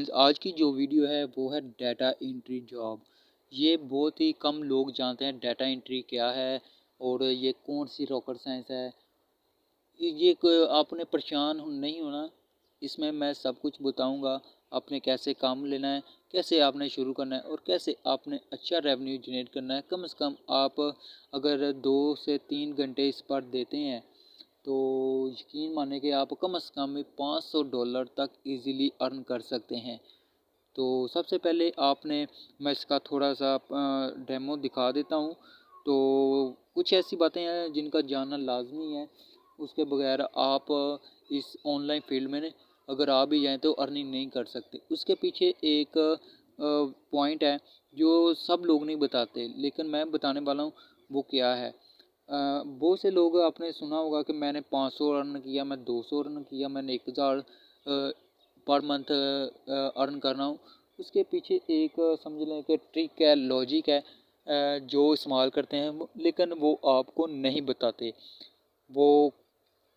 Guys, आज की जो वीडियो है वो है डाटा एंट्री जॉब। ये बहुत ही कम लोग जानते हैं डाटा एंट्री क्या है और ये कौन सी रॉकेट साइंस है। आपने परेशान नहीं होना, इसमें मैं सब कुछ बताऊंगा। आपने कैसे काम लेना है, कैसे आपने शुरू करना है और कैसे आपने अच्छा रेवेन्यू जनरेट करना है। कम से कम आप अगर 2 से 3 घंटे इस पर देते हैं तो यकीन माने कि आप कम से कम $500 तक इजीली अर्न कर सकते हैं। तो सबसे पहले मैं इसका थोड़ा सा डेमो दिखा देता हूँ। तो कुछ ऐसी बातें हैं जिनका जानना लाजमी है, उसके बगैर आप इस ऑनलाइन फील्ड में अगर आ भी जाएँ तो अर्निंग नहीं कर सकते। उसके पीछे एक पॉइंट है जो सब लोग नहीं बताते, लेकिन मैं बताने वाला हूँ वो क्या है। बहुत से लोग आपने सुना होगा कि मैंने 500 अर्न किया, मैं 200 अर्न किया, मैंने 1000 पर मंथ अर्न कर रहा हूँ। उसके पीछे एक समझ लें कि ट्रिक है, लॉजिक है जो इस्तेमाल करते हैं लेकिन वो आपको नहीं बताते। वो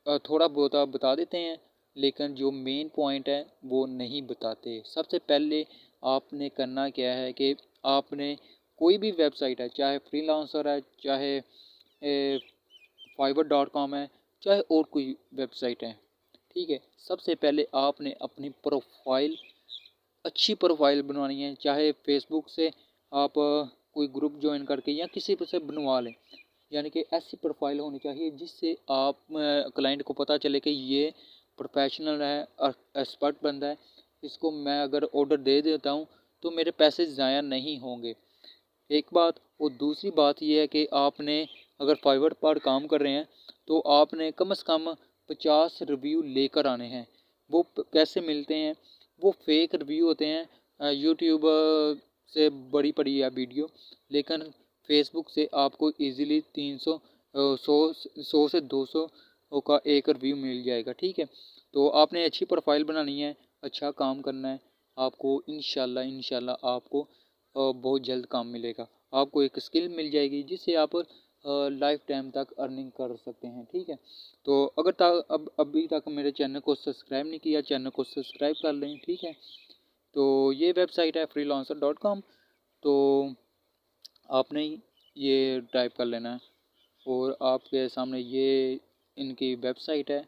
थोड़ा बहुत आप बता देते हैं लेकिन जो मेन पॉइंट है वो नहीं बताते। सबसे पहले आपने करना क्या है कि आपने कोई भी वेबसाइट है, चाहे फ्रीलांसर है, चाहे fiverr.com है, चाहे और कोई वेबसाइट है, ठीक है। सबसे पहले आपने अपनी प्रोफाइल, अच्छी प्रोफाइल बनवानी है। चाहे फेसबुक से आप कोई ग्रुप ज्वाइन करके या किसी से बनवा लें, यानी कि ऐसी प्रोफाइल होनी चाहिए जिससे आप क्लाइंट को पता चले कि ये प्रोफेशनल है और एक्सपर्ट बंदा है, इसको मैं अगर ऑर्डर दे देता हूँ तो मेरे पैसे ज़ाया नहीं होंगे। एक बात। और दूसरी बात यह है कि आपने अगर फाइवर पर काम कर रहे हैं तो आपने कम से कम 50 रिव्यू लेकर आने हैं। वो कैसे मिलते हैं? वो फेक रिव्यू होते हैं। यूट्यूब से बड़ी पड़ी है वीडियो, लेकिन फेसबुक से आपको इजीली 300 100 से 200 का एक रिव्यू मिल जाएगा, ठीक है। तो आपने अच्छी प्रोफाइल बनानी है, अच्छा काम करना है। आपको इंशाल्लाह आपको बहुत जल्द काम मिलेगा। आपको एक स्किल मिल जाएगी जिससे आप लाइफ टाइम तक अर्निंग कर सकते हैं, ठीक है। तो अगर अभी तक मेरे चैनल को सब्सक्राइब नहीं किया, चैनल को सब्सक्राइब कर लें, ठीक है। तो ये वेबसाइट है freelancer.com। तो आपने ये टाइप कर लेना है और आपके सामने ये इनकी वेबसाइट है।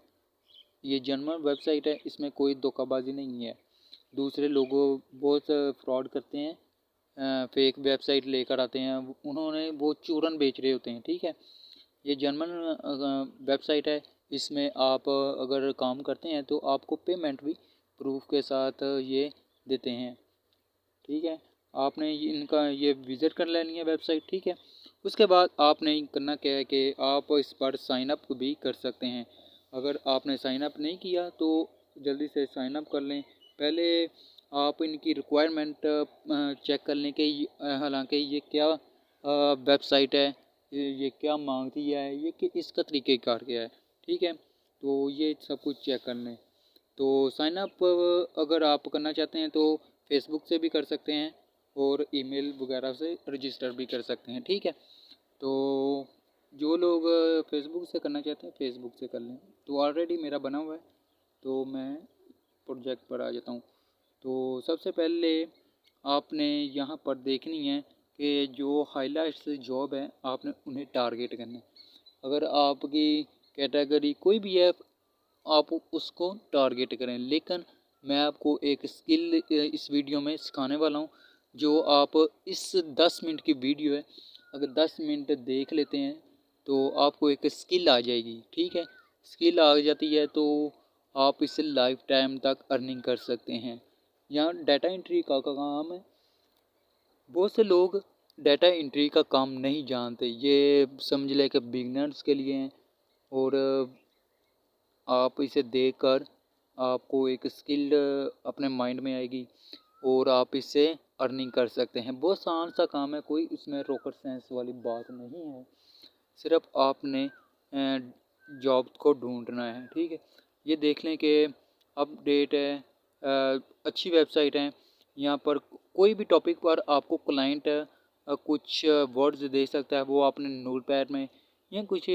ये जनरल वेबसाइट है, इसमें कोई धोखाबाजी नहीं है। दूसरे लोगों बहुत फ्रॉड करते हैं, फेक वेबसाइट लेकर आते हैं, उन्होंने वो चूरन बेच रहे होते हैं, ठीक है। ये जर्मन वेबसाइट है, इसमें आप अगर काम करते हैं तो आपको पेमेंट भी प्रूफ के साथ ये देते हैं, ठीक है। आपने इनका ये विज़िट कर लेनी है वेबसाइट, ठीक है। उसके बाद आपने करना क्या है कि आप इस पर साइन अप भी कर सकते हैं। अगर आपने साइन अप नहीं किया तो जल्दी से साइन अप कर लें। पहले आप इनकी रिक्वायरमेंट चेक कर लें कि हालांकि ये क्या वेबसाइट है, ये क्या मांगती है, ये कि इसका तरीक़ेकार क्या है, ठीक है। तो ये सब कुछ चेक कर लें। तो साइन अप अगर आप करना चाहते हैं तो फेसबुक से भी कर सकते हैं और ईमेल वगैरह से रजिस्टर भी कर सकते हैं, ठीक है। तो जो लोग फेसबुक से करना चाहते हैं फेसबुक से कर लें। तो ऑलरेडी मेरा बना हुआ है, तो मैं प्रोजेक्ट पर आ जाता हूँ। तो सबसे पहले आपने यहाँ पर देखनी है कि जो हाईलाइट्स जॉब है आपने उन्हें टारगेट करना है। अगर आपकी कैटेगरी कोई भी है आप उसको टारगेट करें, लेकिन मैं आपको एक स्किल इस वीडियो में सिखाने वाला हूँ जो आप इस 10 मिनट की वीडियो है, अगर 10 मिनट देख लेते हैं तो आपको एक स्किल आ जाएगी, ठीक है। स्किल आ जाती है तो आप इससे लाइफ टाइम तक अर्निंग कर सकते हैं। यहाँ डाटा एंट्री का काम है। बहुत से लोग डाटा एंट्री का काम नहीं जानते, ये समझ ले कि बिगनर्स के लिए हैं और आप इसे देखकर आपको एक स्किल अपने माइंड में आएगी और आप इससे अर्निंग कर सकते हैं। बहुत आसान सा काम है, कोई इसमें रॉकेट साइंस वाली बात नहीं है। सिर्फ आपने जॉब को ढूंढना है, ठीक है। ये देख लें कि अपडेट है, अच्छी वेबसाइट है। यहाँ पर कोई भी टॉपिक पर आपको क्लाइंट कुछ वर्ड्स दे सकता है, वो आपने नोटपैड में या कुछ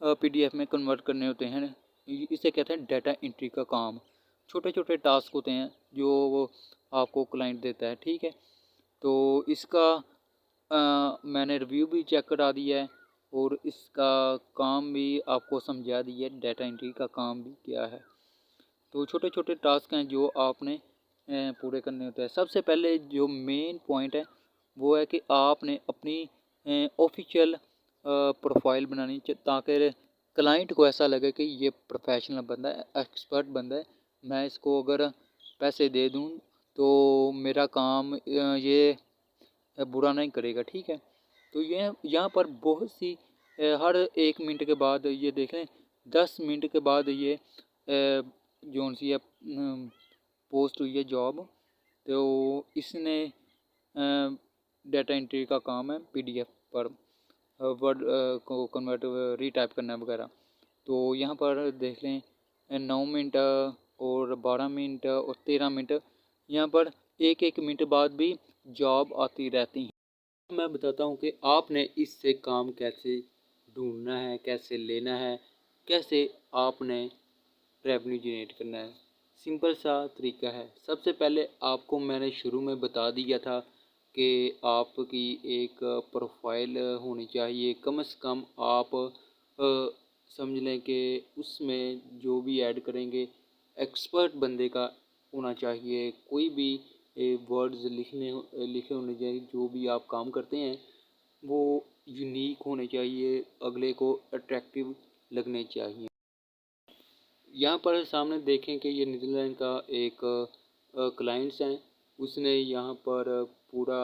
पीडीएफ में कन्वर्ट करने होते हैं। इसे कहते हैं डाटा एंट्री का काम। छोटे छोटे टास्क होते हैं जो आपको क्लाइंट देता है, ठीक है। तो इसका मैंने रिव्यू भी चेक करा दिया है और इसका काम भी आपको समझा दिया है, डाटा एंट्री का काम भी क्या है। तो छोटे छोटे टास्क हैं जो आपने पूरे करने होते हैं। सबसे पहले जो मेन पॉइंट है वो है कि आपने अपनी ऑफिशियल प्रोफाइल बनानी ताकि क्लाइंट को ऐसा लगे कि ये प्रोफेशनल बंदा है, एक्सपर्ट बंदा है, मैं इसको अगर पैसे दे दूँ तो मेरा काम ये बुरा नहीं करेगा, ठीक है। तो ये यहाँ पर बहुत सी हर 1 मिनट के बाद ये देख लें 10 मिनट के बाद ये जोन सी है पोस्ट हुई है जॉब। तो इसने डाटा एंट्री का काम है पीडीएफ पर वर्ड को कन्वर्ट रीटाइप करना वगैरह। तो यहाँ पर देख लें 9 मिनट और 12 मिनट और 13 मिनट, यहाँ पर 1-1 मिनट बाद भी जॉब आती रहती है। मैं बताता हूँ कि आपने इससे काम कैसे ढूंढना है, कैसे लेना है, कैसे आपने रेवेन्यू जनरेट करना है। सिंपल सा तरीका है। सबसे पहले आपको मैंने शुरू में बता दिया था कि आपकी एक प्रोफाइल होनी चाहिए, कम से कम आप समझ लें कि उसमें जो भी ऐड करेंगे एक्सपर्ट बंदे का होना चाहिए। कोई भी वर्ड्स लिखे होने चाहिए, जो भी आप काम करते हैं वो यूनिक होने चाहिए, अगले को अट्रैक्टिव लगने चाहिए। यहाँ पर सामने देखें कि ये नीदरलैंड का एक क्लाइंट्स हैं, उसने यहाँ पर पूरा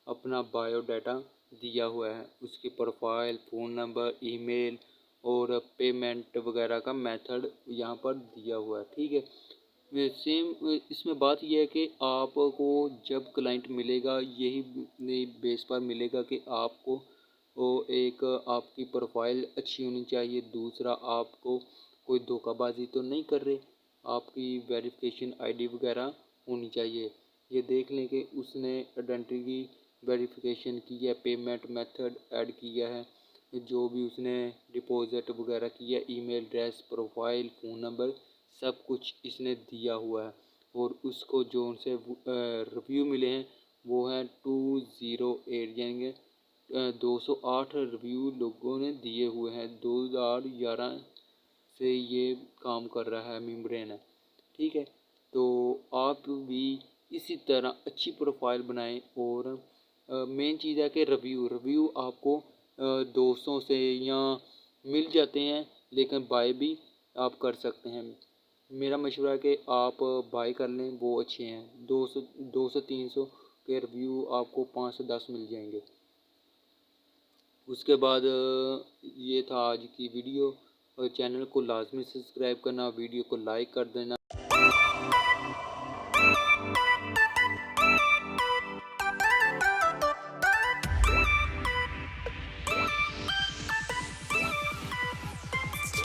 अपना बायोडाटा दिया हुआ है, उसकी प्रोफाइल, फ़ोन नंबर, ईमेल और पेमेंट वगैरह का मेथड यहाँ पर दिया हुआ है, ठीक है। सेम इसमें बात यह है कि आपको जब क्लाइंट मिलेगा यही बेस पर मिलेगा कि आपको वो एक आपकी प्रोफाइल अच्छी होनी चाहिए, दूसरा आपको कोई धोखाबाजी तो नहीं कर रहे, आपकी वेरिफिकेशन आईडी वगैरह होनी चाहिए। ये देख लें कि उसने आइडेंटिटी वेरिफिकेशन की है, पेमेंट मेथड ऐड किया है, जो भी उसने डिपॉजिट वगैरह किया, email address, profile, phone number, सब कुछ इसने दिया हुआ है। और उसको जो उनसे रिव्यू मिले हैं वो हैं 208, यानी 208 रिव्यू लोगों ने दिए हुए हैं। 2011 से ये काम कर रहा है मेम्ब्रेन है, ठीक है। तो आप भी इसी तरह अच्छी प्रोफाइल बनाएं। और मेन चीज़ है कि रिव्यू आपको 200 से या मिल जाते हैं, लेकिन बाय भी आप कर सकते हैं। मेरा मशवरा है कि आप बाय कर लें, वो अच्छे हैं। 200-300 के रिव्यू आपको 5 से 10 मिल जाएंगे। उसके बाद ये था आज की वीडियो। और चैनल को लाजमी सब्सक्राइब करना, वीडियो को लाइक कर देना।